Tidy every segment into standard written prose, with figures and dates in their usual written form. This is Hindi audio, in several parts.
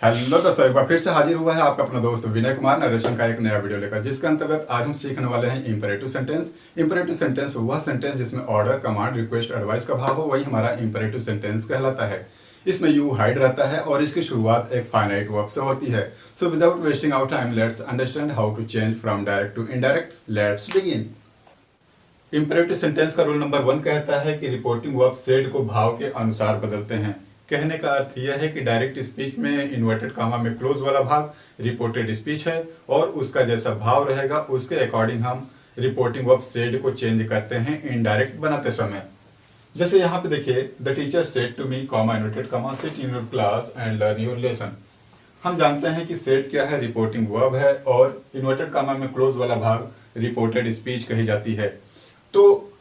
हेलो दोस्तों, एक बार फिर से हाजिर हुआ है आपका अपना दोस्त विनय कुमार नरेशन का एक नया वीडियो लेकर, जिसके अंतर्गत आज हम सीखने वाले हैं इंपरेटिव सेंटेंस। इंपरेटिव सेंटेंस वह सेंटेंस जिसमें ऑर्डर, कमांड, रिक्वेस्ट, एडवाइस का भाव हो, वही हमारा इंपरेटिव सेंटेंस कहलाता है। इसमें यू हाइड रहता है और इसकी शुरुआत एक फाइनाइट वर्ब से होती है। So without wasting our time, let's understand how to change from direct to indirect. Let's begin. Imperative sentence का रूल नंबर 1 कहता है कि रिपोर्टिंग वर्ब सेड को भाव के अनुसार बदलते हैं। कहने का अर्थ यह है कि डायरेक्ट स्पीच में इन्वर्टेड कामा में क्लोज वाला भाग रिपोर्टेड स्पीच है और उसका जैसा भाव रहेगा उसके अकॉर्डिंग हम रिपोर्टिंग वर्ब सेड को चेंज करते हैं इनडायरेक्ट बनाते समय। जैसे यहाँ पे देखिए, the teacher said to me comma inverted comma sit in your class and learn your lesson. हम जानते हैं कि सेड क्या है, रिपोर्टिंग वर्ब है और इन्वर्टेड कामा में क्लोज वाला भाग रिपोर्टेड स्पीच कही जाती है। तो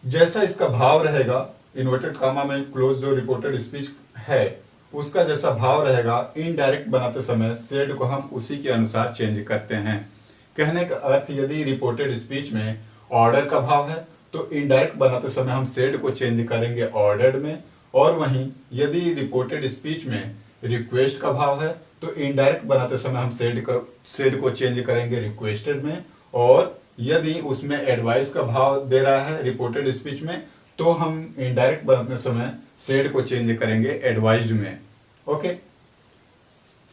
जैसा इसका भाव रहेगा, इन्वर्टेड कामा में क्लोज जो रिपोर्टेड स्पीच है उसका जैसा भाव रहेगा, इनडायरेक्ट बनाते समय सेड को हम उसी के अनुसार चेंज करते हैं। कहने का अर्थ, यदि रिपोर्टेड स्पीच में ऑर्डर का भाव है तो इनडायरेक्ट बनाते समय हम सेड को चेंज करेंगे ऑर्डर्ड में, और वहीं यदि रिपोर्टेड स्पीच में रिक्वेस्ट का भाव है तो इनडायरेक्ट बनाते समय हम सेड को चेंज करेंगे रिक्वेस्टेड में, और यदि उसमें एडवाइस का भाव दे रहा है रिपोर्टेड स्पीच में तो हम इनडायरेक्ट बनाते समय सेड को चेंज करेंगे एडवाइज्ड में। ओके।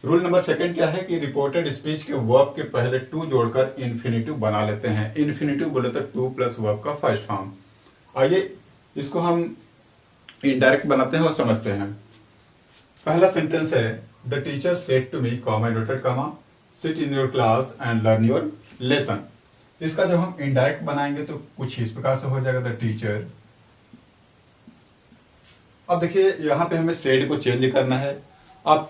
रूल नंबर 2 क्या है कि रिपोर्टेड स्पीच के वर्ब के पहले टू जोड़कर इन्फिनिटिव बना लेते हैं। इन्फिनिटिव बोले तो टू प्लस वर्ब का फर्स्ट फॉर्म। आइए इसको हम इनडायरेक्ट बनाते हैं और समझते हैं। पहला सेंटेंस है, the teacher said to me comma inverted comma sit in your class and learn your lesson. इसका जब हम इनडायरेक्ट बनाएंगे तो कुछ इस प्रकार से हो जाएगा, द टीचर। अब देखिए यहाँ पे हमें सेड को चेंज करना है। आप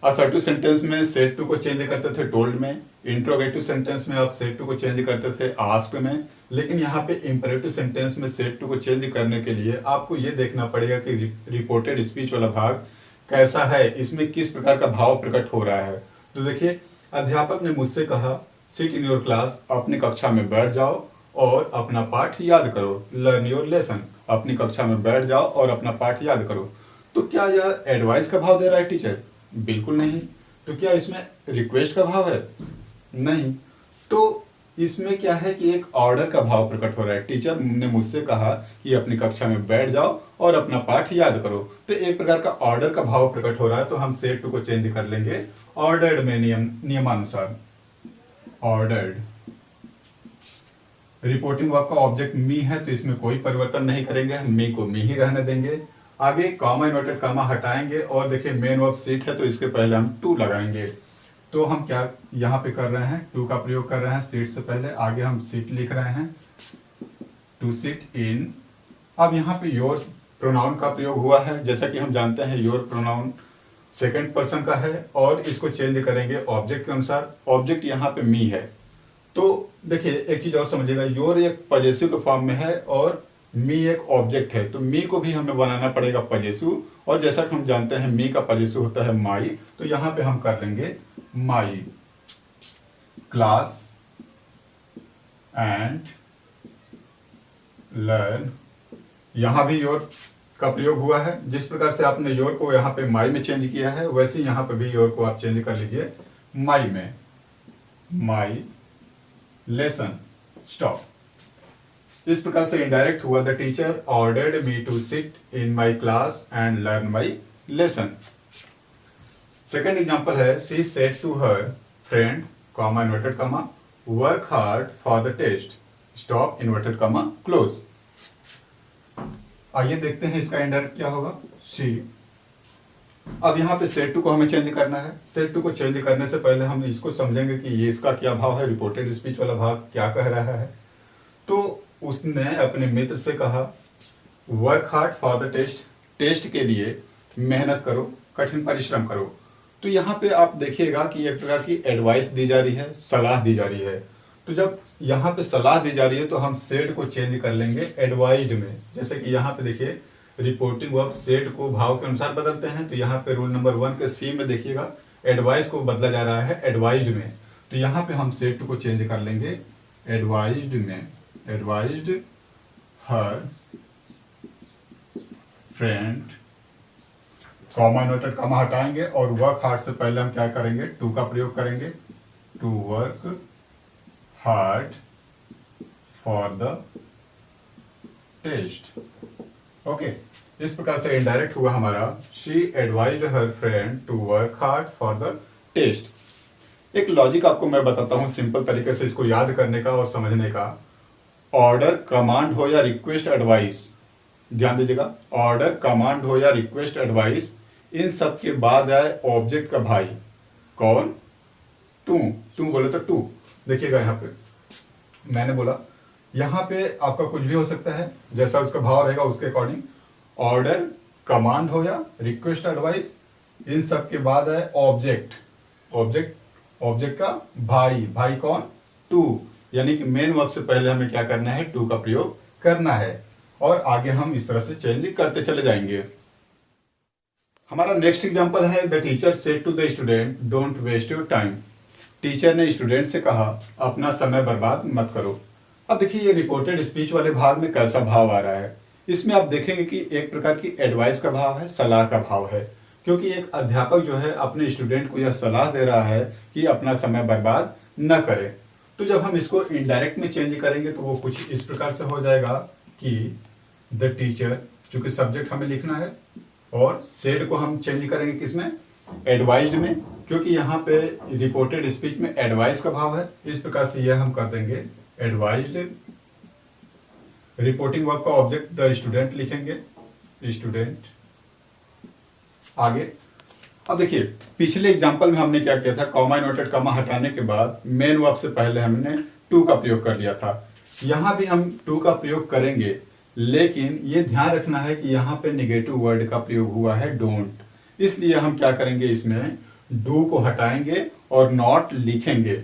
असर्टिव सेंटेंस में सेड टू को चेंज करते थे टोल्ड में, इंट्रोगेटिव सेंटेंस में आप सेड टू को चेंज करते थे आस्क्ड में, लेकिन यहाँ पे इंपरेटिव सेंटेंस में सेड टू को चेंज करने के लिए आपको ये देखना पड़ेगा कि रिपोर्टेड स्पीच वाला भाग कैसा है, इसमें किस प्रकार का भाव प्रकट हो रहा है। तो देखिए, अध्यापक ने मुझसे कहा सिट इन योर क्लास, अपनी कक्षा में बैठ जाओ और अपना पाठ याद करो। लर्न योर लेसन, अपनी कक्षा में बैठ जाओ और अपना पाठ याद करो। तो क्या यह एडवाइस का भाव दे रहा है टीचर? बिल्कुल नहीं। तो क्या इसमें रिक्वेस्ट का भाव है? नहीं। तो इसमें क्या है कि एक ऑर्डर का भाव प्रकट हो रहा है। टीचर ने मुझसे कहा कि अपनी कक्षा में बैठ जाओ और अपना पाठ याद करो, तो एक प्रकार का ऑर्डर का भाव प्रकट हो रहा है। तो हम सेड टू को चेंज कर लेंगे ऑर्डर्ड में, नियमानुसार ऑर्डर्ड। रिपोर्टिंग वर्ब का ऑब्जेक्ट मी है तो इसमें कोई परिवर्तन नहीं करेंगे, हम मी को मी ही रहने देंगे। आगे कॉमा इन्वर्टेड कॉमा हटाएंगे और देखिए मेन वर्ब सीट है तो इसके पहले हम टू लगाएंगे। तो हम क्या यहाँ पे कर रहे हैं, टू का प्रयोग कर रहे हैं सीट से पहले। आगे हम सीट लिख रहे हैं, टू सीट इन। अब यहाँ पे योर प्रोनाउन का प्रयोग हुआ है। जैसा कि हम जानते हैं योर प्रोनाउन सेकंड पर्सन का है और इसको चेंज करेंगे ऑब्जेक्ट के अनुसार। ऑब्जेक्ट यहाँ पे मी है। तो देखिए एक चीज और समझिएगा, योर एक पजेसिव के फॉर्म में है और मी एक ऑब्जेक्ट है, तो मी को भी हमें बनाना पड़ेगा पजेसिव। और जैसा कि हम जानते हैं मी का पजेसिव होता है माई, तो यहाँ पे हम कर लेंगे माई क्लास एंड लर्न। यहाँ भी योर का प्रयोग हुआ है। जिस प्रकार से आपने योर को यहाँ पे माई में चेंज किया है, वैसे यहाँ पे भी योर को आप चेंज कर लीजिए माई में। My lesson stop. इस प्रकार से इनडायरेक्ट हुआ, the teacher ordered me to sit in my class and learn my lesson. Second example है, she said to her friend comma inverted comma work hard for the test stop inverted comma close. आइए देखते हैं इसका इनडायरेक्ट क्या होगा, शी। अब यहाँ पे सेड टू को हमें चेंज करना है। सेड टू को चेंज करने से पहले हम इसको समझेंगे कि ये इसका क्या भाव है, रिपोर्टेड स्पीच वाला भाग क्या कह रहा है। तो उसने अपने मित्र से कहा work hard for the test, test के लिए मेहनत करो, कठिन परिश्रम करो। तो यहाँ पे आप देखिएगा कि एक प्रकार की एडवाइस दी जा रही है, सलाह दी जा रही है। तो जब यहाँ पे सलाह दी जा रही है तो हम सेड को चेंज कर लेंगे एडवाइज्ड में। जैसे कि यहाँ पे देखिए, रिपोर्टिंग वर्ब सेड को भाव के अनुसार बदलते हैं। तो यहाँ पे रूल नंबर 1 के सी में देखिएगा, एडवाइस को बदला जा रहा है एडवाइज्ड में। तो यहाँ पे हम सेड टू को चेंज कर लेंगे एडवाइज्ड में। Advised her friend comma inverted comma हटाएंगे और वर्क हार्ड से पहले हम क्या करेंगे, टू का प्रयोग करेंगे, to work hard for the test. Okay, इस प्रकार से इनडायरेक्ट हुआ हमारा she advised her friend to work hard for the test. एक लॉजिक आपको मैं बताता हूं सिंपल तरीके से इसको याद करने का और समझने का। ऑर्डर, कमांड हो या रिक्वेस्ट, एडवाइस, ध्यान दीजिएगा, ऑर्डर, कमांड हो या रिक्वेस्ट, एडवाइस, इन सब के बाद आए ऑब्जेक्ट का भाई, कौन, टू। टू बोले तो टू, देखिएगा यहाँ पे मैंने बोला यहाँ पे आपका कुछ भी हो सकता है, जैसा उसका भाव रहेगा उसके अकॉर्डिंग। ऑर्डर, कमांड हो या रिक्वेस्ट, एडवाइस, इन सब के बाद है ऑब्जेक्ट। ऑब्जेक्ट का भाई, भाई कौन, टू, यानी कि मेन वर्ब से पहले हमें क्या करना है, टू का प्रयोग करना है। और आगे हम इस तरह से चेंज करते चले जाएंगे। हमारा नेक्स्ट एग्जांपल है, the teacher said to the student don't waste your time. Teacher ने स्टूडेंट से कहा अपना समय बर्बाद मत करो। अब देखिए ये रिपोर्टेड स्पीच वाले भाग में कैसा भाव आ रहा है। इसमें आप देखेंगे कि एक प्रकार की एडवाइस का भाव है, सलाह का भाव है, क्योंकि एक अध्यापक जो है अपने स्टूडेंट को यह सलाह दे रहा है कि अपना समय बर्बाद न करे। तो जब हम इसको इनडायरेक्ट में चेंज करेंगे तो वो कुछ इस प्रकार से हो जाएगा कि द टीचर, चूंकि सब्जेक्ट हमें लिखना है, और सेड को हम चेंज करेंगे किसमें, एडवाइज्ड में, क्योंकि यहाँ पे रिपोर्टेड स्पीच में एडवाइस का भाव है। इस प्रकार से यह हम कर देंगे एडवाइज्ड। रिपोर्टिंग वर्ब का ऑब्जेक्ट द स्टूडेंट लिखेंगे, स्टूडेंट। आगे अब देखिए पिछले एग्जांपल में हमने क्या किया था, कॉमा इन्वर्टेड कॉमा हटाने के बाद मेन वर्ब से पहले हमने टू का प्रयोग कर लिया था। यहाँ भी हम टू का प्रयोग करेंगे, लेकिन ये ध्यान रखना है कि यहाँ पे नेगेटिव वर्ड का प्रयोग हुआ है, डोंट। इसलिए हम क्या करेंगे, इसमें डू को हटाएंगे और नॉट लिखेंगे,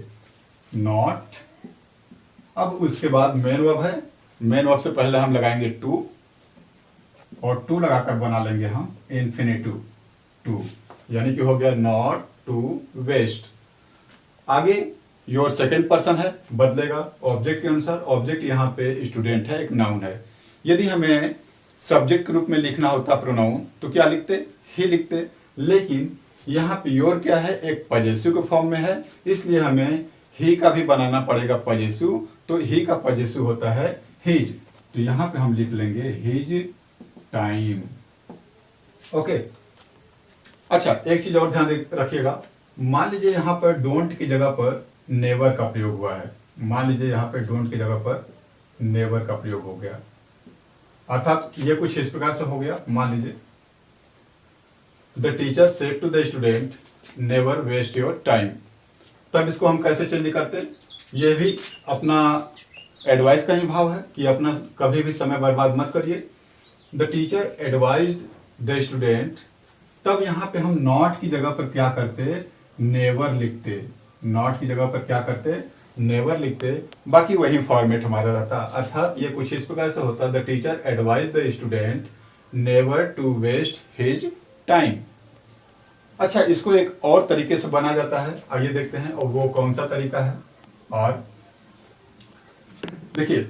नॉट। अब उसके बाद मेन वर्ब है, मेन वर्ब से पहले हम लगाएंगे टू, और टू लगाकर बना लेंगे हम इन्फिनिटिव टू, यानी कि हो गया नॉट टू वेस्ट। आगे योर सेकंड पर्सन है, बदलेगा ऑब्जेक्ट के अनुसार। ऑब्जेक्ट यहाँ पे स्टूडेंट है, एक नाउन है। यदि हमें सब्जेक्ट के रूप में लिखना होता प्रोनाउन तो क्या लिखते, ही लिखते, लेकिन यहाँ पे योर क्या है, एक पजेसिव के फॉर्म में है, इसलिए हमें ही का भी बनाना पड़ेगा पजेसिव। तो ही का पजेसिव होता है हिज, तो यहाँ पे हम लिख लेंगे हिज टाइम। ओके, अच्छा एक चीज और ध्यान रखिएगा, मान लीजिए यहाँ पर डोंट की जगह पर नेवर का प्रयोग हुआ है। मान लीजिए यहाँ पे डोंट की जगह पर नेवर का प्रयोग हो गया, अर्थात ये कुछ इस प्रकार से हो गया। मान लीजिए the teacher said to the student never waste your time, तब इसको हम कैसे चेंज करते, ये भी अपना एडवाइस का ही भाव है कि अपना कभी भी समय बर्बाद मत करिए। The teacher advised the student, तब यहाँ पे हम नॉट की जगह पर क्या करते, नेवर लिखते, नॉट की जगह पर क्या करते, नेवर लिखते, बाकी वही फॉर्मेट हमारा रहता। अर्थात ये कुछ इस प्रकार से होता, the teacher advise the student never to waste his time. अच्छा, इसको एक और तरीके से बना जाता है, आइए देखते हैं, और वो कौन सा तरीका है। और देखिए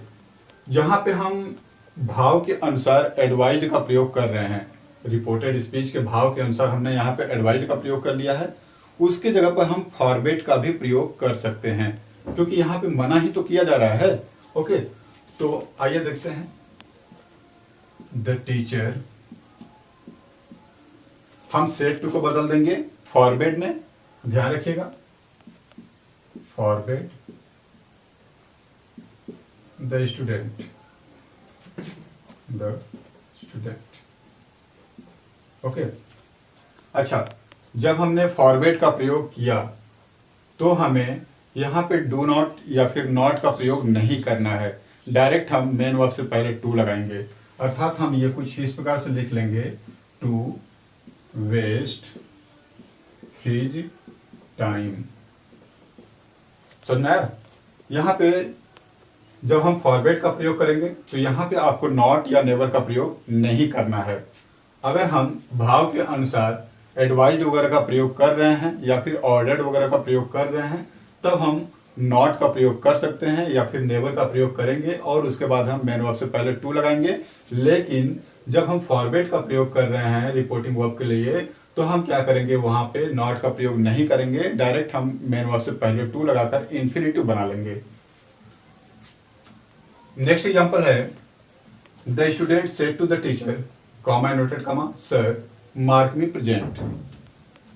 जहां पे हम भाव के अनुसार एडवाइज्ड का प्रयोग कर रहे हैं, रिपोर्टेड स्पीच के भाव के अनुसार हमने यहाँ पे एडवाइज्ड का प्रयोग कर लिया है, उसके जगह पर हम फॉरवर्ड का भी प्रयोग कर सकते हैं, क्योंकि यहाँ पे मना ही तो किया जा रहा है। ओके, तो आइए देखते हैं, द टीचर, हम सेड टू को बदल देंगे फॉरवर्ड में, ध्यान रखिएगा, forward the student, the student. Okay, अच्छा जब हमने फॉरवर्ड का प्रयोग किया तो हमें यहाँ पे डू नॉट या फिर नॉट का प्रयोग नहीं करना है, डायरेक्ट हम मेन वर्ब से पहले टू लगाएंगे। अर्थात हम ये कुछ इस प्रकार से लिख लेंगे, टू वेस्ट हिज टाइम। समझना है, यहाँ पे जब हम फॉरवर्ड का प्रयोग करेंगे तो यहाँ पे आपको नॉट या नेवर का प्रयोग नहीं करना है। अगर हम भाव के अनुसार एडवाइज्ड वगैरह का प्रयोग कर रहे हैं या फिर ऑर्डर्ड वगैरह का प्रयोग कर रहे हैं, तब हम नॉट का प्रयोग कर सकते हैं या फिर नेवर का प्रयोग करेंगे, और उसके बाद हम मेन वर्ब से पहले टू लगाएंगे। लेकिन जब हम फॉरवर्ड का प्रयोग कर रहे हैं रिपोर्टिंग वर्ब के लिए, तो हम क्या करेंगे, वहां पे नॉट का प्रयोग नहीं करेंगे, डायरेक्ट हम मेन वर्ब से पहले टू लगाकर इन्फिनेटिव बना लेंगे। नेक्स्ट एग्जांपल है, the student said to the teacher, comma noted comma, sir mark me present.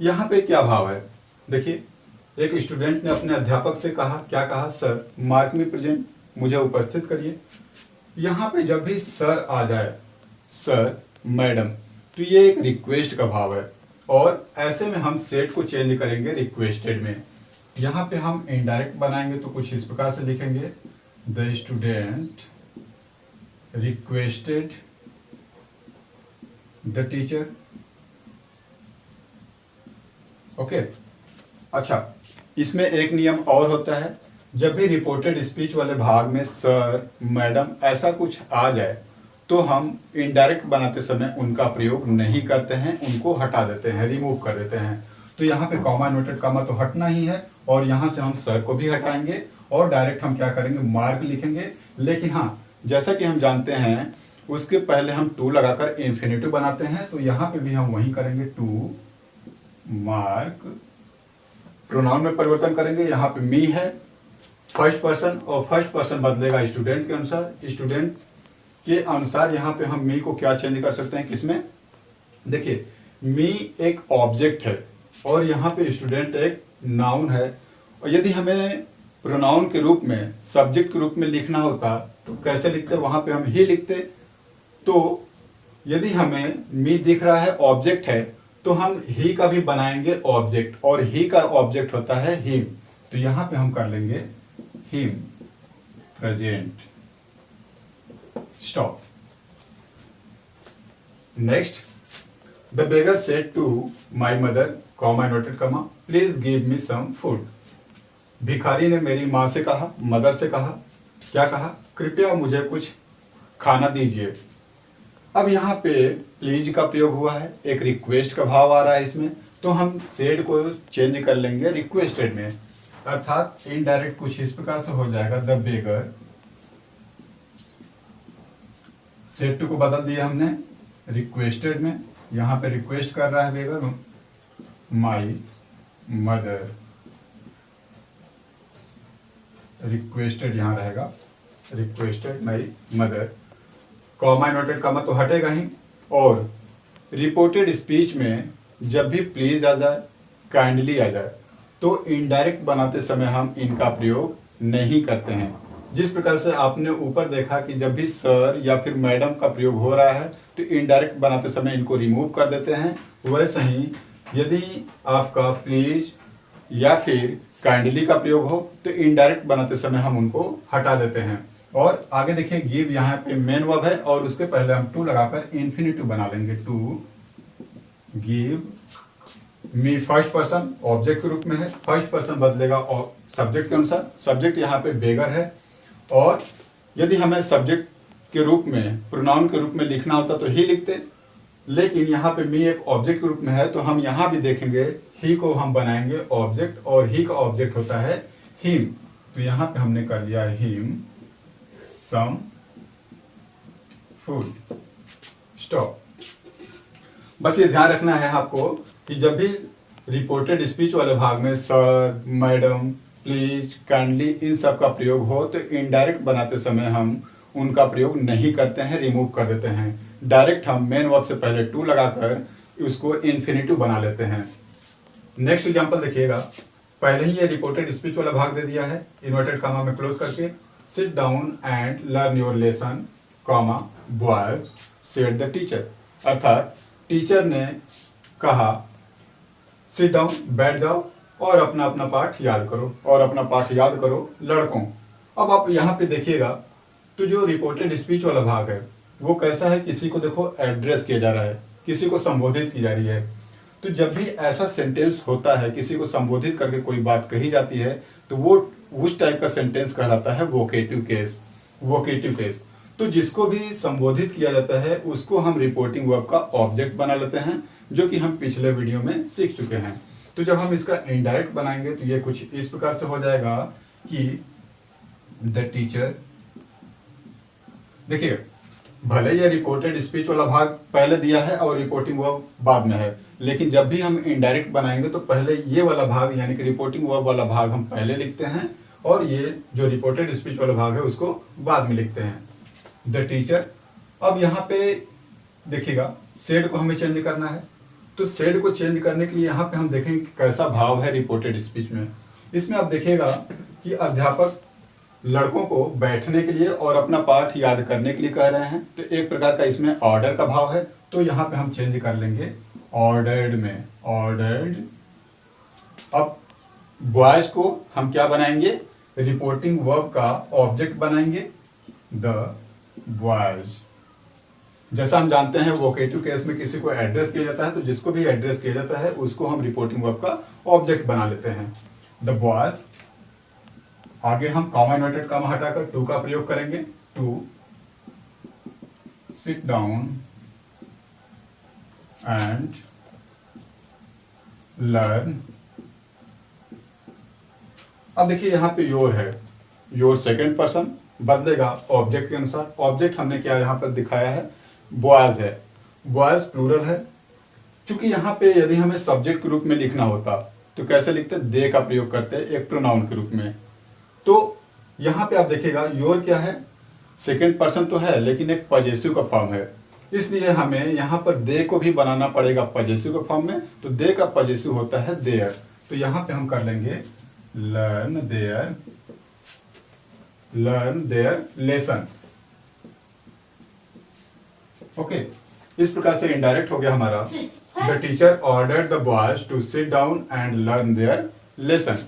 यहाँ पे क्या भाव है, देखिए एक स्टूडेंट ने अपने अध्यापक से कहा, क्या कहा, सर मार्क मी प्रेजेंट, मुझे उपस्थित करिए। यहाँ पे जब भी सर आ जाए, सर मैडम, तो ये एक रिक्वेस्ट का भाव है, और ऐसे में हम सेट को चेंज करेंगे रिक्वेस्टेड में। यहाँ पे हम इनडायरेक्ट बनाएंगे तो कुछ इस प्रकार से लिखेंगे, the student requested the teacher. Okay, अच्छा, इसमें एक नियम और होता है, जब भी रिपोर्टेड स्पीच वाले भाग में सर मैडम ऐसा कुछ आ जाए तो हम इनडायरेक्ट बनाते समय उनका प्रयोग नहीं करते हैं, उनको हटा देते हैं, रिमूव कर देते हैं। तो यहाँ पे कॉमा नोटेड कॉमा तो हटना ही है, और यहाँ से हम सर को भी हटाएंगे और डायरेक्ट हम क्या करेंगे, मार्क लिखेंगे। लेकिन हाँ, जैसा कि हम जानते हैं उसके पहले हम टू लगाकर इन्फिनेटिव बनाते हैं, तो यहाँ पे भी हम वही करेंगे, टू मार्क। प्रोनाउन में परिवर्तन करेंगे, यहाँ पे मी है फर्स्ट पर्सन, और फर्स्ट पर्सन बदलेगा स्टूडेंट के अनुसार। स्टूडेंट के अनुसार यहाँ पे हम मी को क्या चेंज कर सकते हैं, किसमें, देखिए मी एक ऑब्जेक्ट है और यहाँ पे स्टूडेंट एक नाउन है, और यदि हमें प्रोनाउन के रूप में, सब्जेक्ट के रूप में लिखना होता तो कैसे लिखते, वहाँ पे हम ही लिखते। तो यदि हमें मी दिख रहा है ऑब्जेक्ट है, तो हम ही का भी बनाएंगे ऑब्जेक्ट, और ही का ऑब्जेक्ट होता है हिम। तो यहाँ पे हम कर लेंगे him present, stop. Next, the beggar said to my mother, comma noted comma, please give me some food. भिखारी ने मेरी माँ से कहा, मदर से कहा, क्या कहा, कृपया मुझे कुछ खाना दीजिए। अब यहाँ पे प्लीज का प्रयोग हुआ है, एक रिक्वेस्ट का भाव आ रहा है इसमें, तो हम सेड को चेंज कर लेंगे रिक्वेस्टेड में, अर्थात इनडायरेक्ट कुछ इस प्रकार से हो जाएगा, द बेगर, सेड टू को बदल दिया हमने रिक्वेस्टेड में, यहाँ पे रिक्वेस्ट कर रहा है बेगर, माई मदर, रिक्वेस्टेड यहाँ रहेगा, रिक्वेस्टेड माई मदर, कॉमा नोटेड कॉमा तो हटेगा ही। और रिपोर्टेड स्पीच में जब भी प्लीज आ जाए, काइंडली आ जाए, तो इनडायरेक्ट बनाते समय हम इनका प्रयोग नहीं करते हैं। जिस प्रकार से आपने ऊपर देखा कि जब भी सर या फिर मैडम का प्रयोग हो रहा है तो इनडायरेक्ट बनाते समय इनको रिमूव कर देते हैं, वैसे ही यदि आपका प्लीज या फिर काइंडली का प्रयोग हो तो इनडायरेक्ट बनाते समय हम उनको हटा देते हैं। और आगे देखिए, गिव यहाँ पे मेन वर्ब है और उसके पहले हम टू लगाकर इन्फिनेटिव बना लेंगे, to give me, first person object के रूप में है, फर्स्ट पर्सन बदलेगा और सब्जेक्ट के अनुसार, सब्जेक्ट यहाँ पे बेगर है, और यदि हमें सब्जेक्ट के रूप में, प्रोनाउन के रूप में लिखना होता तो ही लिखते, लेकिन यहाँ पे मी एक ऑब्जेक्ट के रूप में है, तो हम यहाँ भी देखेंगे ही को हम बनाएंगे ऑब्जेक्ट, और ही का ऑब्जेक्ट होता है हिम। तो यहाँ पे हमने कर लिया हिम सम फूड, स्टॉप। बस ये ध्यान रखना है आपको कि जब भी रिपोर्टेड स्पीच वाले भाग में सर, मैडम, प्लीज, काइंडली इन सब का प्रयोग हो तो इनडायरेक्ट बनाते समय हम उनका प्रयोग नहीं करते हैं, रिमूव कर देते हैं। डायरेक्ट हम मेन वर्ब से पहले टू लगाकर उसको इन्फिनेटिव बना लेते हैं। नेक्स्ट एग्जांपल देखिएगा, पहले ही ये रिपोर्टेड स्पीच वाला भाग दे दिया है, इन्वर्टेड कॉमा में क्लोज करके, seat down and learn your lesson, comma boys said the teacher, अर्थात टीचर ने कहा सिट डाउन, बैठ जाओ और अपना अपना पाठ याद करो, और अपना पाठ याद करो लड़कों। अब आप यहाँ पे देखिएगा तो जो रिपोर्टेड स्पीच वाला भाग है वो कैसा है, किसी को देखो एड्रेस किया जा रहा है, किसी को संबोधित की जा रही है। तो जब भी ऐसा सेंटेंस होता है, किसी को संबोधित करके कोई बात कही जाती है, तो वो उस टाइप का सेंटेंस कहलाता है वोकेटिव केस, वोकेटिव केस। तो जिसको भी संबोधित किया जाता है उसको हम रिपोर्टिंग वर्ब का ऑब्जेक्ट बना लेते हैं, जो कि हम पिछले वीडियो में सीख चुके हैं। तो जब हम इसका इनडायरेक्ट बनाएंगे तो ये कुछ इस प्रकार से हो जाएगा कि द टीचर, देखिए भले ये रिपोर्टेड स्पीच वाला भाग पहले दिया है और रिपोर्टिंग वर्ब बाद में है, लेकिन जब भी हम इनडायरेक्ट बनाएंगे तो पहले ये वाला भाग यानी कि रिपोर्टिंग वर्ब वाला भाग हम पहले लिखते हैं और ये जो रिपोर्टेड स्पीच वाला भाग है उसको बाद में लिखते हैं। द टीचर, अब यहाँ पे देखिएगा सेड को हमें चेंज करना है, तो सेड को चेंज करने के लिए यहाँ पे हम देखेंगे कि कैसा भाव है रिपोर्टेड स्पीच में। इसमें आप देखिएगा कि अध्यापक लड़कों को बैठने के लिए और अपना पाठ याद करने के लिए कह रहे हैं, तो एक प्रकार का इसमें ऑर्डर का भाव है, तो यहाँ पे हम चेंज कर लेंगे ऑर्डर्ड में, ऑर्डर्ड। अब बॉयज को हम क्या बनाएंगे, रिपोर्टिंग वर्ब का ऑब्जेक्ट बनाएंगे, द बॉयज। जैसा हम जानते हैं वोकेटिव केस में किसी को एड्रेस किया जाता है, तो जिसको भी एड्रेस किया जाता है उसको हम रिपोर्टिंग वर्ब का ऑब्जेक्ट बना लेते हैं, द बॉयज। आगे हम कॉमा इन्वर्टेड कॉमा हटाकर टू का प्रयोग करेंगे, to sit down and learn. अब देखिए यहाँ पे योर है, योर सेकेंड पर्सन बदलेगा ऑब्जेक्ट के अनुसार। ऑब्जेक्ट हमने क्या यहाँ पर दिखाया है, बॉयज है, बॉयज प्लूरल है। चूंकि यहाँ पे यदि हमें सब्जेक्ट के रूप में लिखना होता तो कैसे लिखते, दे का प्रयोग करते एक प्रोनाउन के रूप में। तो यहाँ पे आप देखिएगा योर क्या है, सेकेंड पर्सन तो है लेकिन एक पजेसिव का फॉर्म है, इसलिए हमें यहाँ पर दे को भी बनाना पड़ेगा पजेसिव के फॉर्म में। तो दे का पजेसिव होता है देयर, तो यहाँ पे हम कर लेंगे learn their, learn their lesson. Okay, इस प्रकार से इनडायरेक्ट हो गया हमारा, the teacher ordered the boys to sit down and learn their lesson.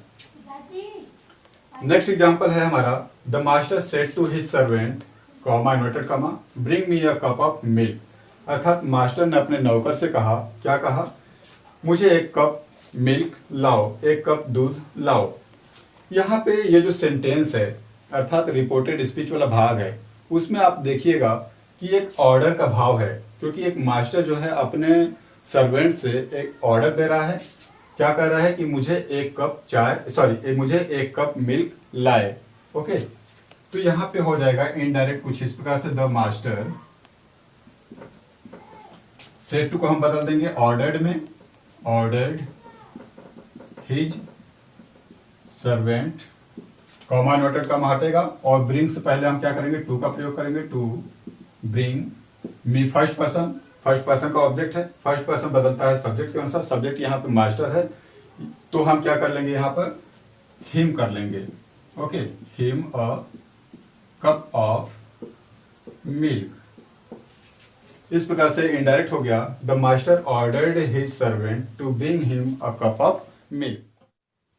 Next example है हमारा, the master said to his servant comma inverted comma bring me a cup of milk. अर्थात मास्टर ने अपने नौकर से कहा, क्या कहा, मुझे एक कप मिल्क लाओ, एक कप दूध लाओ। यहाँ पे ये जो सेंटेंस है अर्थात रिपोर्टेड स्पीच वाला भाग है, उसमें आप देखिएगा कि एक ऑर्डर का भाव है, क्योंकि एक मास्टर जो है अपने सर्वेंट से एक ऑर्डर दे रहा है। क्या कह रहा है कि मुझे एक कप चाय, मुझे एक कप मिल्क लाए। ओके, तो यहाँ पे हो जाएगा इनडायरेक्ट कुछ इस प्रकार से, द मास्टर सेड टू को हम बदल देंगे ऑर्डर्ड में, ordered his servant, comma inverted comma हटेगा और ब्रिंग से पहले हम क्या करेंगे, टू का प्रयोग करेंगे, to bring me. First person, first person का ऑब्जेक्ट है, फर्स्ट पर्सन बदलता है सब्जेक्ट के अनुसार, सब्जेक्ट यहाँ पे मास्टर है, तो हम क्या कर लेंगे यहाँ पर हिम कर लेंगे। Okay, him a cup of milk. इस प्रकार से इनडायरेक्ट हो गया, the master ordered his servant to bring him a cup of milk.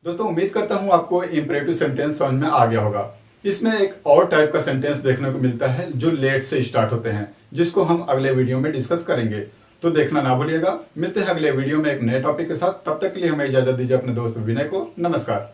दोस्तों उम्मीद करता हूं आपको इंपरेटिव सेंटेंस समझ में आ गया होगा। इसमें एक और टाइप का सेंटेंस देखने को मिलता है जो लेट से स्टार्ट होते हैं, जिसको हम अगले वीडियो में डिस्कस करेंगे, तो देखना ना भूलिएगा। मिलते हैं अगले वीडियो में एक नए टॉपिक के साथ, तब तक के लिए हमें इजाजत दीजिए अपने दोस्त विनय को। नमस्कार।